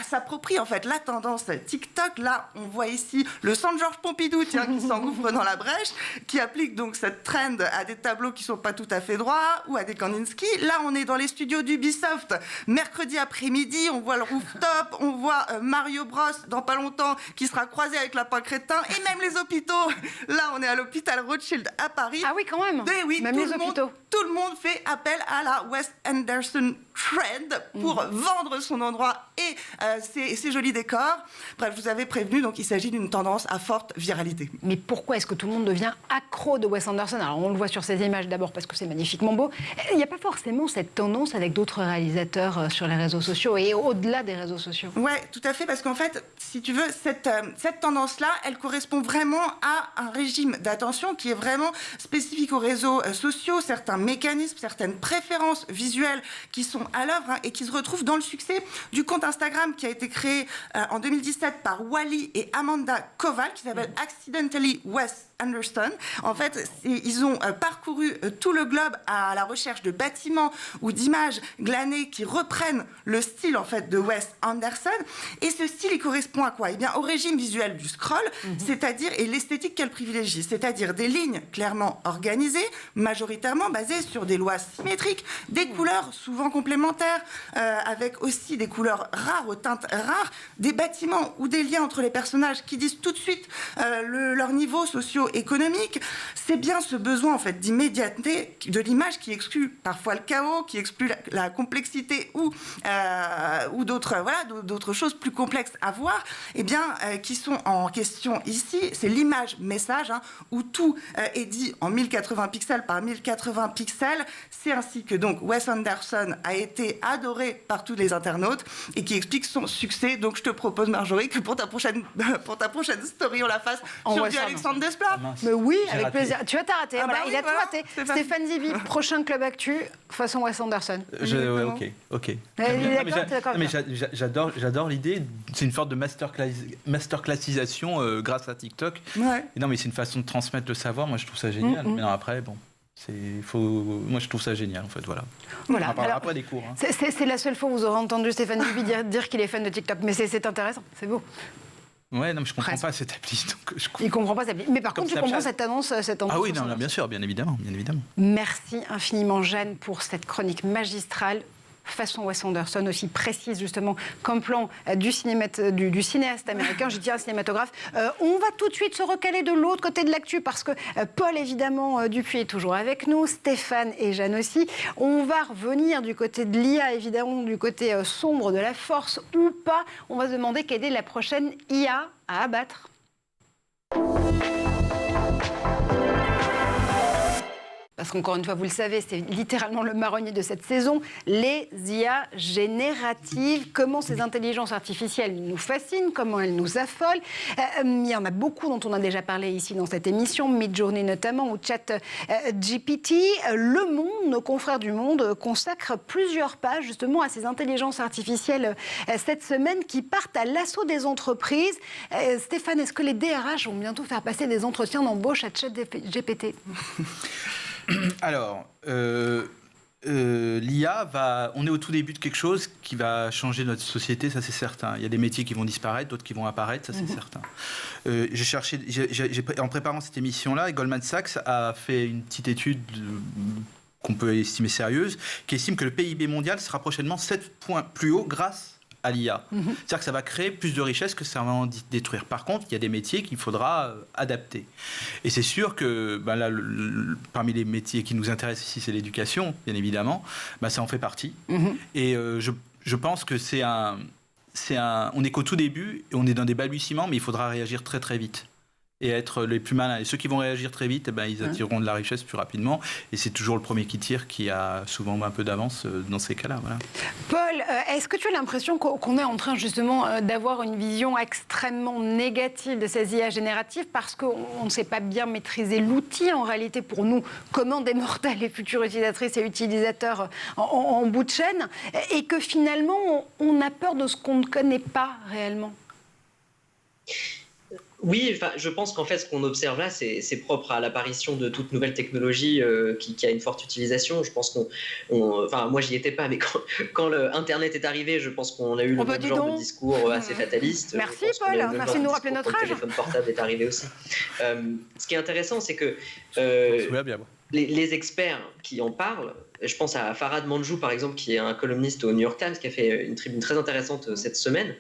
s'approprient en fait la tendance TikTok. Là, on voit ici le Centre Georges Pompidou, tiens, qui s'engouffre dans la brèche, qui applique donc cette trend à des tableaux qui sont pas tout à fait droits ou à des Kandinsky. Là, on est dans les studios d'Ubisoft. Mercredi après-midi, on voit le rooftop, on voit Mario Bros dans pas longtemps qui sera croisé avec Lapin Crétin, et même les hôpitaux. Là, on est à l'hôpital Rothschild à Paris. Ah oui, quand même. Et oui, même tout hôpitaux. Tout le monde fait appel à la Wes Anderson trend pour vendre son endroit et ses jolis décors. Bref, je vous avais prévenu, donc il s'agit d'une tendance à forte viralité. Mais pourquoi est-ce que tout le monde devient accro de Wes Anderson? Alors on le voit sur ces images d'abord parce que c'est magnifiquement beau. Il n'y a pas forcément cette tendance avec d'autres réalisateurs sur les réseaux sociaux et au-delà des réseaux sociaux. Ouais, tout à fait, parce qu'en fait, si tu veux, cette tendance-là, elle correspond vraiment à un régime d'attention qui est vraiment spécifique aux réseaux sociaux, certains mécanismes, certaines préférences visuelles qui sont à l'œuvre et qui se retrouvent dans le succès du compte Instagram qui a été créé en 2017 par Wally et Amanda Koval, qui s'appelle Accidentally Wes Anderson. En fait, ils ont parcouru tout le globe à la recherche de bâtiments ou d'images glanées qui reprennent le style en fait de Wes Anderson. Et ce style, il correspond à quoi? Eh bien, au régime visuel du scroll, c'est-à-dire et l'esthétique qu'elle privilégie, c'est-à-dire des lignes clairement organisées, majoritairement basées sur des lois symétriques, des couleurs souvent complémentaires, avec aussi des couleurs rares, aux teintes rares, des bâtiments ou des liens entre les personnages qui disent tout de suite leur niveau socio-économique. C'est bien ce besoin en fait d'immédiateté de l'image qui exclut parfois le chaos, qui exclut la complexité ou d'autres choses plus complexes à voir, eh bien, qui sont en question ici. C'est l'image message où tout est dit en 1080 pixels par 1080 pixels. C'est ainsi que donc Wes Anderson a été adoré par tous les internautes et qui explique son succès. Donc je te propose, Marjorie, que pour ta prochaine story, on la fasse sur du Alexandre Desplat. Mais oui, avec plaisir. Tu vas t'arrêter. Il a tout raté. Stéphane Zibi, prochain Club Actu, façon Wes Anderson. Ok. Mais j'adore l'idée. C'est une sorte de masterclassisation grâce à TikTok. Ouais. Et non, mais c'est une façon de transmettre le savoir. Moi, je trouve ça génial. Mais non, après, bon. Moi, je trouve ça génial, en fait, voilà. On en parlera après des cours. C'est la seule fois où vous aurez entendu Stéphane Zibi dire qu'il est fan de TikTok. Mais c'est intéressant, c'est beau. Ouais, non, mais je comprends pas cette appli. Il comprend pas cette appli. Mais par contre, tu comprends cette annonce. Ah oui, non, bien sûr, bien évidemment. Merci infiniment, Jeanne, pour cette chronique magistrale. Façon Wes Anderson, aussi précise justement comme plan du cinéaste américain, je dis un cinématographe. On va tout de suite se recaler de l'autre côté de l'actu parce que Paul évidemment Dupuis est toujours avec nous, Stéphane et Jeanne aussi. On va revenir du côté de l'IA évidemment, du côté sombre de la force ou pas. On va se demander quelle est la prochaine IA à abattre. Parce qu'encore une fois, vous le savez, c'est littéralement le marronnier de cette saison, les IA génératives. Comment ces intelligences artificielles nous fascinent, comment elles nous affolent. Il y en a beaucoup dont on a déjà parlé ici dans cette émission, Midjourney notamment, ou ChatGPT. Le Monde, nos confrères du Monde, consacrent plusieurs pages justement à ces intelligences artificielles cette semaine qui partent à l'assaut des entreprises. Stéphane, est-ce que les DRH vont bientôt faire passer des entretiens d'embauche à ChatGPT ? Alors, l'IA on est au tout début de quelque chose qui va changer notre société, ça c'est certain. Il y a des métiers qui vont disparaître, d'autres qui vont apparaître, ça c'est certain. En préparant cette émission-là, Goldman Sachs a fait une petite étude qu'on peut estimer sérieuse, qui estime que le PIB mondial sera prochainement 7 points plus haut grâce à l'IA. C'est-à-dire que ça va créer plus de richesses que ça va en détruire. Par contre, il y a des métiers qu'il faudra adapter. Et c'est sûr que là, parmi les métiers qui nous intéressent ici, c'est l'éducation, bien évidemment. Ça en fait partie. Et je pense que on est qu'au tout début, et on est dans des balbutiements, mais il faudra réagir très très vite. Et être les plus malins. Et ceux qui vont réagir très vite, ils attireront de la richesse plus rapidement. Et c'est toujours le premier qui tire qui a souvent un peu d'avance dans ces cas-là. Voilà. Paul, est-ce que tu as l'impression qu'on est en train justement d'avoir une vision extrêmement négative de ces IA génératives parce qu'on ne sait pas bien maîtriser l'outil en réalité pour nous, comment des mortels et futurs utilisatrices et utilisateurs en bout de chaîne, et que finalement on a peur de ce qu'on ne connaît pas réellement? Oui, je pense qu'en fait, ce qu'on observe là, c'est propre à l'apparition de toute nouvelle technologie qui a une forte utilisation. Je pense moi, j'y étais pas, mais quand Internet est arrivé, je pense qu'on a eu le même genre de discours assez fataliste. Merci Paul, merci de nous rappeler notre âge. Le téléphone portable est arrivé aussi. Ce qui est intéressant, c'est que... les experts qui en parlent, je pense à Farhad Manjoo par exemple, qui est un columniste au New York Times, qui a fait une tribune très intéressante cette semaine,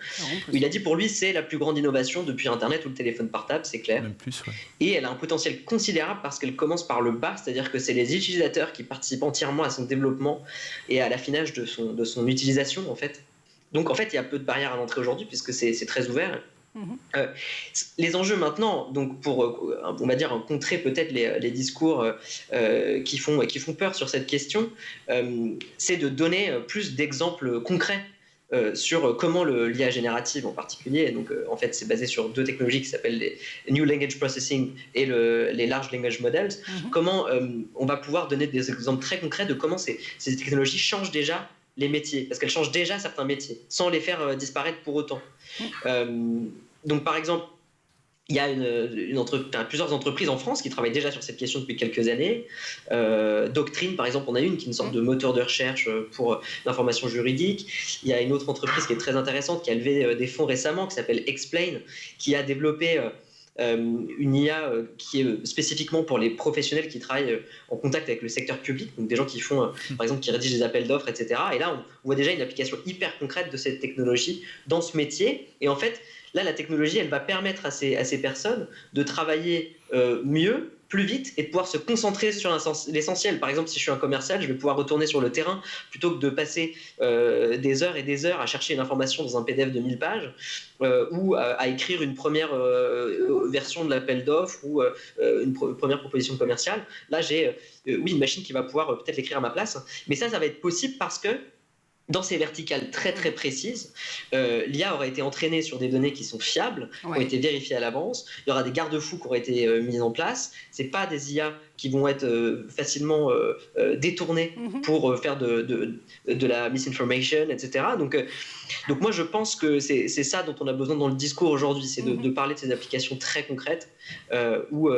où il a dit pour lui c'est la plus grande innovation depuis Internet ou le téléphone portable, c'est clair. Même plus, ouais. Et elle a un potentiel considérable parce qu'elle commence par le bas, c'est-à-dire que c'est les utilisateurs qui participent entièrement à son développement et à l'affinage de son utilisation en fait. Donc en fait il y a peu de barrières à l'entrée aujourd'hui puisque c'est très ouvert. Les enjeux maintenant, donc pour on va dire contrer peut-être les discours qui font peur sur cette question, c'est de donner plus d'exemples concrets sur comment l'IA générative en particulier, donc en fait c'est basé sur 2 technologies qui s'appellent les New Language Processing et les Large Language Models, comment on va pouvoir donner des exemples très concrets de comment ces technologies changent déjà les métiers, parce qu'elles changent déjà certains métiers, sans les faire disparaître pour autant. Donc par exemple, il y a plusieurs entreprises en France qui travaillent déjà sur cette question depuis quelques années. Doctrine, par exemple, on a une qui est une sorte de moteur de recherche pour l'information juridique. Il y a une autre entreprise qui est très intéressante, qui a levé des fonds récemment, qui s'appelle Explain, qui a développé une IA qui est spécifiquement pour les professionnels qui travaillent en contact avec le secteur public, donc des gens qui font, par exemple, qui rédigent des appels d'offres, etc. Et là, on voit déjà une application hyper concrète de cette technologie dans ce métier. Et en fait, là, la technologie, elle va permettre à ces personnes de travailler mieux, plus vite, et de pouvoir se concentrer sur l'essentiel. Par exemple, si je suis un commercial, je vais pouvoir retourner sur le terrain plutôt que de passer des heures et des heures à chercher une information dans un PDF de 1000 pages ou à écrire une première version de l'appel d'offres ou une première proposition commerciale. Là, j'ai une machine qui va pouvoir peut-être l'écrire à ma place. Mais ça va être possible parce que dans ces verticales très très précises, l'IA aura été entraînée sur des données qui sont fiables, qui ont été vérifiées à l'avance. Il y aura des garde-fous qui auront été mis en place. C'est pas des IA qui vont être facilement détournées pour faire de la misinformation, etc. Donc moi je pense que c'est ça dont on a besoin dans le discours aujourd'hui, c'est de parler de ces applications très concrètes où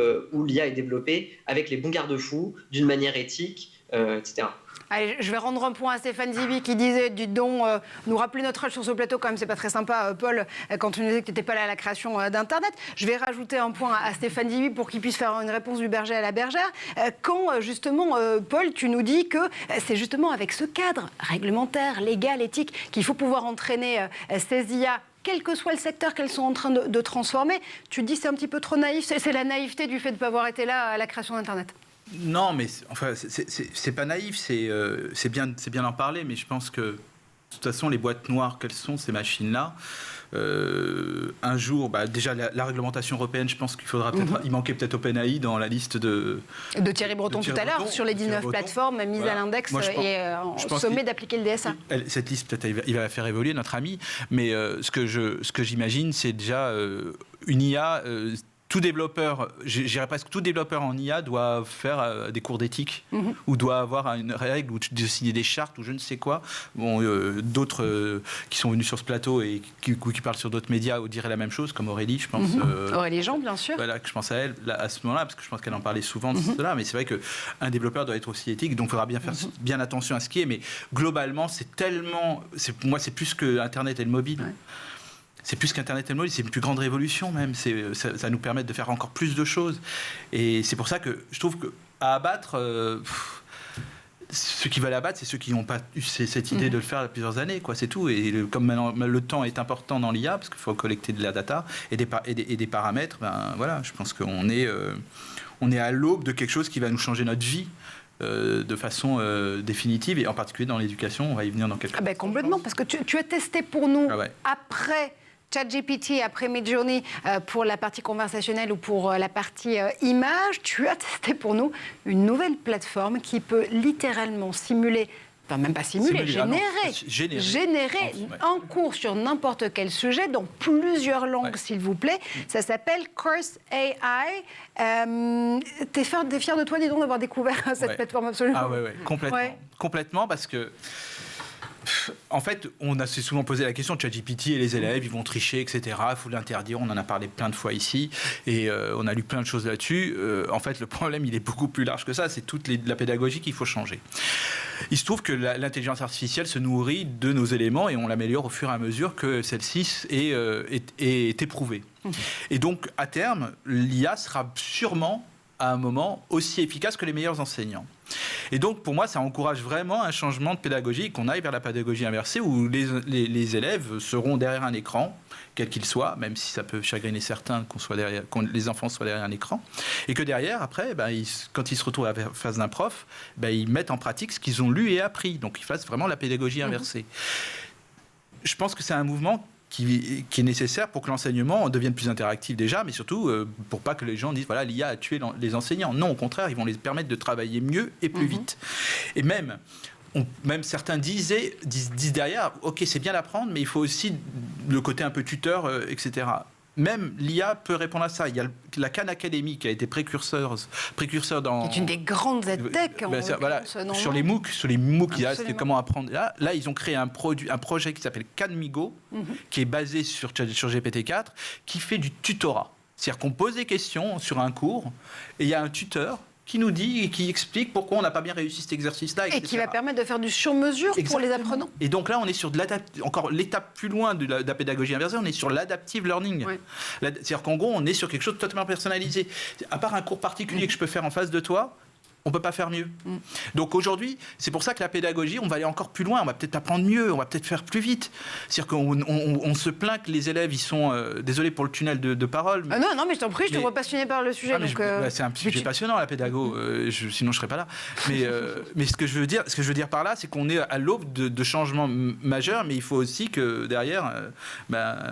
l'IA est développée avec les bons garde-fous, d'une manière éthique, etc. Allez, je vais rendre un point à Stéphane Zivi qui disait, dis donc, nous rappeler notre âge sur ce plateau, quand même, c'est pas très sympa, Paul, quand tu nous disais que tu n'étais pas là à la création d'Internet. Je vais rajouter un point à Stéphane Zivi pour qu'il puisse faire une réponse du berger à la bergère. Quand, justement, Paul, tu nous dis que c'est justement avec ce cadre réglementaire, légal, éthique, qu'il faut pouvoir entraîner ces IA, quel que soit le secteur qu'elles sont en train de transformer. Tu te dis c'est un petit peu trop naïf, c'est la naïveté du fait de ne pas avoir été là à la création d'Internet. Non, mais enfin, c'est pas naïf, c'est bien d'en parler, mais je pense que de toute façon, les boîtes noires qu'elles sont, ces machines-là, un jour, déjà la réglementation européenne, je pense qu'il faudra peut-être, il manquait peut-être OpenAI dans la liste de Thierry Breton tout à l'heure, sur les 19 plateformes mises à l'index et en sommet d'appliquer le DSA. Cette liste, peut-être, il va la faire évoluer, notre ami, mais ce que j'imagine, c'est déjà une IA... tout développeur, je dirais presque tout développeur en IA doit faire des cours d'éthique ou doit avoir une règle ou de signer des chartes ou je ne sais quoi. Bon, d'autres qui sont venus sur ce plateau et qui parlent sur d'autres médias diraient la même chose, comme Aurélie, je pense. Aurélie Jean, bien sûr. Voilà, que je pense à elle à ce moment-là, parce que je pense qu'elle en parlait souvent de cela. Mais c'est vrai qu'un développeur doit être aussi éthique, donc il faudra bien faire bien attention à ce qui est. Mais globalement, pour moi, c'est plus que Internet et le mobile. Ouais. C'est plus qu'Internet et le mobile, c'est une plus grande révolution même. Ça nous permet de faire encore plus de choses. Et c'est pour ça que je trouve qu'à abattre, ceux qui veulent abattre, c'est ceux qui n'ont pas eu cette idée de le faire depuis plusieurs années, quoi. C'est tout. Et comme maintenant, le temps est important dans l'IA, parce qu'il faut collecter de la data et des paramètres, voilà, je pense qu'on est à l'aube de quelque chose qui va nous changer notre vie. De façon définitive, et en particulier dans l'éducation, on va y venir dans quelques temps. Complètement, parce que tu as testé pour nous, après ChatGPT, après Midjourney, pour la partie conversationnelle ou pour la partie image, tu as testé pour nous une nouvelle plateforme qui peut littéralement simuler, enfin même pas simuler, générer un cours sur n'importe quel sujet, dans plusieurs langues, s'il vous plaît. Ça s'appelle Course AI. T'es fier de toi, dis donc, d'avoir découvert cette plateforme absolument. Ah ouais, complètement, parce que en fait, on s'est souvent posé la question de ChatGPT et les élèves, ils vont tricher, etc. Il faut l'interdire. On en a parlé plein de fois ici et on a lu plein de choses là-dessus. En fait, le problème, il est beaucoup plus large que ça. C'est toute la pédagogie qu'il faut changer. Il se trouve que l'intelligence artificielle se nourrit de nos éléments et on l'améliore au fur et à mesure que celle-ci est éprouvée. Et donc, à terme, l'IA sera sûrement à un moment aussi efficace que les meilleurs enseignants. Et donc, pour moi, ça encourage vraiment un changement de pédagogie, qu'on aille vers la pédagogie inversée, où les élèves seront derrière un écran, quel qu'il soit, même si ça peut chagriner certains que les enfants soient derrière un écran, et que derrière, après, quand ils se retrouvent à la face d'un prof, ils mettent en pratique ce qu'ils ont lu et appris. Donc, ils fassent vraiment la pédagogie inversée. Je pense que c'est un mouvement qui est nécessaire pour que l'enseignement devienne plus interactif déjà, mais surtout pour pas que les gens disent voilà, l'IA a tué les enseignants. Non, au contraire, ils vont les permettre de travailler mieux et plus vite. Et même certains disent derrière, ok, c'est bien d'apprendre, mais il faut aussi le côté un peu tuteur, etc. Même l'IA peut répondre à ça. Il y a la Khan Academy qui a été précurseur dans... C'est une des grandes EdTech. Voilà, sur les MOOC, c'était comment apprendre. Là, ils ont créé un projet qui s'appelle Khanmigo, qui est basé sur GPT-4, qui fait du tutorat. C'est-à-dire qu'on pose des questions sur un cours, et il y a un tuteur qui nous dit et qui explique pourquoi on n'a pas bien réussi cet exercice-là, etc. Et qui va permettre de faire du sur-mesure pour les apprenants. Et donc là, on est sur encore l'étape plus loin de la pédagogie inversée, on est sur l'adaptive learning. Oui. C'est-à-dire qu'en gros, on est sur quelque chose de totalement personnalisé. À part un cours particulier que je peux faire en face de toi, on ne peut pas faire mieux. Donc aujourd'hui, c'est pour ça que la pédagogie, on va aller encore plus loin, on va peut-être apprendre mieux, on va peut-être faire plus vite. C'est-à-dire qu'on se plaît que les élèves, ils sont... désolé pour le tunnel de parole. Mais... non, mais je t'en prie, je te vois passionné par le sujet. C'est un sujet passionnant, la pédago, sinon je ne serais pas là. Mais ce que je veux dire par là, c'est qu'on est à l'aube de changements majeurs, mais il faut aussi que derrière,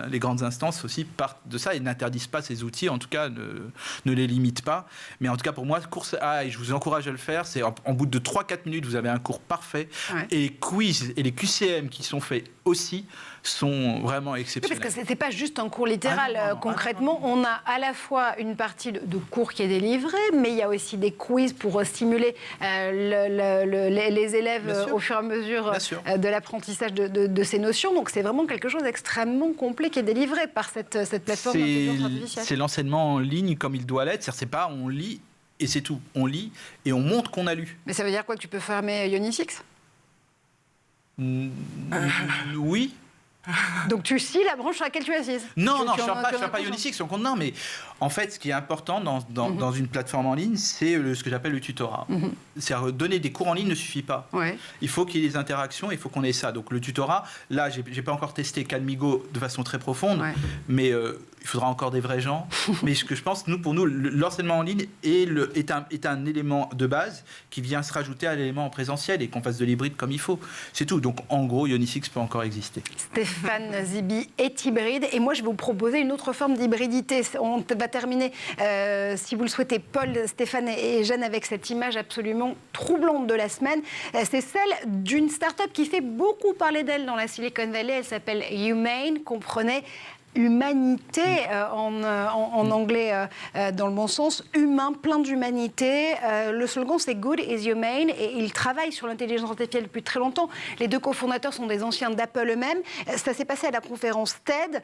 les grandes instances aussi partent de ça et n'interdisent pas ces outils, en tout cas ne les limitent pas. Mais en tout cas, pour moi, course A, et je vous encourage à le faire, c'est en bout de 3-4 minutes, vous avez un cours parfait. Ouais. Et les quiz et les QCM qui sont faits aussi sont vraiment exceptionnels. Oui, parce que ce n'est pas juste un cours littéral. Concrètement, on a à la fois une partie de cours qui est délivrée, mais il y a aussi des quiz pour stimuler les élèves au fur et à mesure de l'apprentissage de ces notions. Donc c'est vraiment quelque chose d'extrêmement complet qui est délivré par cette plateforme d'intelligence artificielle. C'est l'enseignement en ligne comme il doit l'être. C'est pas on lit et c'est tout. On lit et on montre qu'on a lu. Mais ça veut dire quoi, que tu peux fermer Ionix? Oui. Donc tu scies la branche sur laquelle tu es assise? Non, je ne fais pas Ionix, non, mais en fait, ce qui est important dans une plateforme en ligne, c'est ce que j'appelle le tutorat. C'est-à-dire donner des cours en ligne ne suffit pas. Ouais. Il faut qu'il y ait des interactions, il faut qu'on ait ça. Donc le tutorat, là, j'ai pas encore testé Khanmigo de façon très profonde, mais il faudra encore des vrais gens. Mais ce que je pense, pour nous, l'enseignement en ligne est un élément de base qui vient se rajouter à l'élément en présentiel et qu'on fasse de l'hybride comme il faut. C'est tout. Donc en gros, Ionix peut encore exister. Stéphane Zibi est hybride et moi je vais vous proposer une autre forme d'hybridité. On va terminer, si vous le souhaitez, Paul, Stéphane et Jeanne, avec cette image absolument troublante de la semaine. C'est celle d'une start-up qui fait beaucoup parler d'elle dans la Silicon Valley. Elle s'appelle Humane, comprenez humanité en anglais dans le bon sens, humain, plein d'humanité. Le slogan c'est Good is Humane et ils travaillent sur l'intelligence artificielle depuis très longtemps. Les deux cofondateurs sont des anciens d'Apple eux-mêmes. Ça s'est passé à la conférence TED,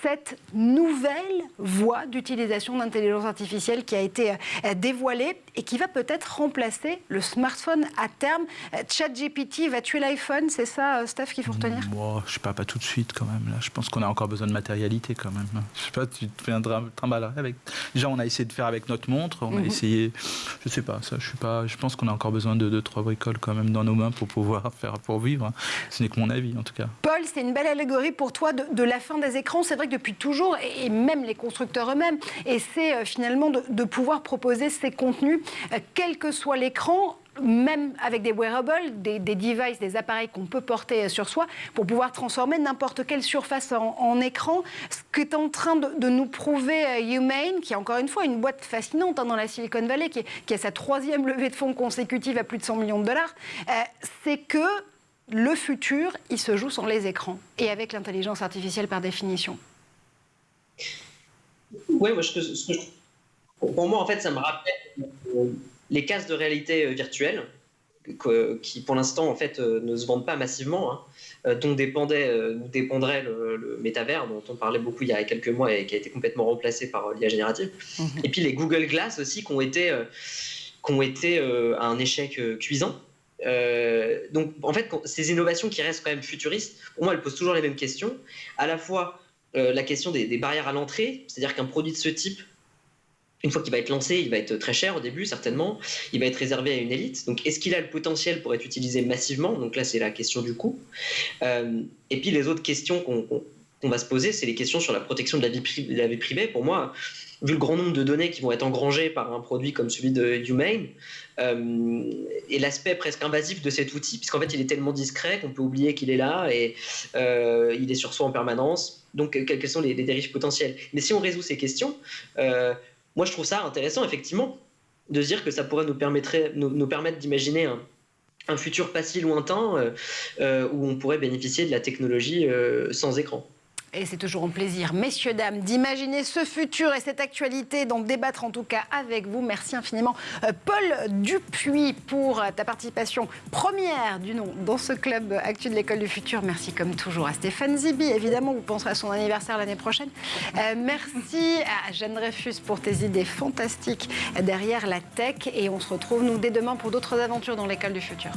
cette nouvelle voie d'utilisation d'intelligence artificielle qui a été dévoilée et qui va peut-être remplacer le smartphone à terme. ChatGPT va tuer l'iPhone, c'est ça, Steph, qu'il faut retenir? Moi, je ne sais pas tout de suite quand même. Là. Je pense qu'on a encore besoin de matérialité quand même. Je sais pas, tu te fais un trimbalage avec. Déjà, on a essayé de faire avec notre montre, on a essayé. Je sais pas, ça, je pense qu'on a encore besoin de 2-3 bricoles quand même dans nos mains pour pouvoir faire, pour vivre. Ce n'est que mon avis en tout cas. Paul, c'est une belle allégorie pour toi de la fin des écrans. C'est vrai que depuis toujours, et même les constructeurs eux-mêmes, essaient finalement de pouvoir proposer ces contenus, quel que soit l'écran, même avec des wearables, des devices, des appareils qu'on peut porter sur soi, pour pouvoir transformer n'importe quelle surface en écran. Ce qu'est en train de nous prouver Humane, qui est encore une fois une boîte fascinante dans la Silicon Valley, qui a sa 3e levée de fonds consécutive à plus de $100 millions, c'est que le futur, il se joue sans les écrans et avec l'intelligence artificielle par définition. Oui, pour moi, en fait, ça me rappelle les casques de réalité virtuelle qui, pour l'instant, en fait, ne se vendent pas massivement, dont dépendrait le métavers, dont on parlait beaucoup il y a quelques mois et qui a été complètement remplacé par l'IA générative. Et puis les Google Glass aussi, qui ont été un échec cuisant. Donc, en fait, ces innovations qui restent quand même futuristes, pour moi, elles posent toujours les mêmes questions. À la fois, la question des barrières à l'entrée, c'est-à-dire qu'un produit de ce type, une fois qu'il va être lancé, il va être très cher au début, certainement. Il va être réservé à une élite. Donc, est-ce qu'il a le potentiel pour être utilisé massivement? Donc là, c'est la question du coût. Et puis, les autres questions qu'on va se poser, c'est les questions sur la protection de la vie privée. Pour moi, vu le grand nombre de données qui vont être engrangées par un produit comme celui de Humane, et l'aspect presque invasif de cet outil, puisqu'en fait, il est tellement discret qu'on peut oublier qu'il est là et il est sur soi en permanence. Donc, quelles sont les dérives potentielles? Mais si on résout ces questions... moi, je trouve ça intéressant, effectivement, de se dire que ça pourrait nous permettre d'imaginer un futur pas si lointain où on pourrait bénéficier de la technologie sans écran. Et c'est toujours un plaisir, messieurs, dames, d'imaginer ce futur et cette actualité, d'en débattre en tout cas avec vous. Merci infiniment, Paul Dupuis, pour ta participation première du nom dans ce club Actu de l'École du Futur. Merci comme toujours à Stéphane Zibi. Évidemment, vous penserez à son anniversaire l'année prochaine. Merci à Jeanne Dreyfus pour tes idées fantastiques derrière la tech. Et on se retrouve, nous, dès demain pour d'autres aventures dans l'École du Futur.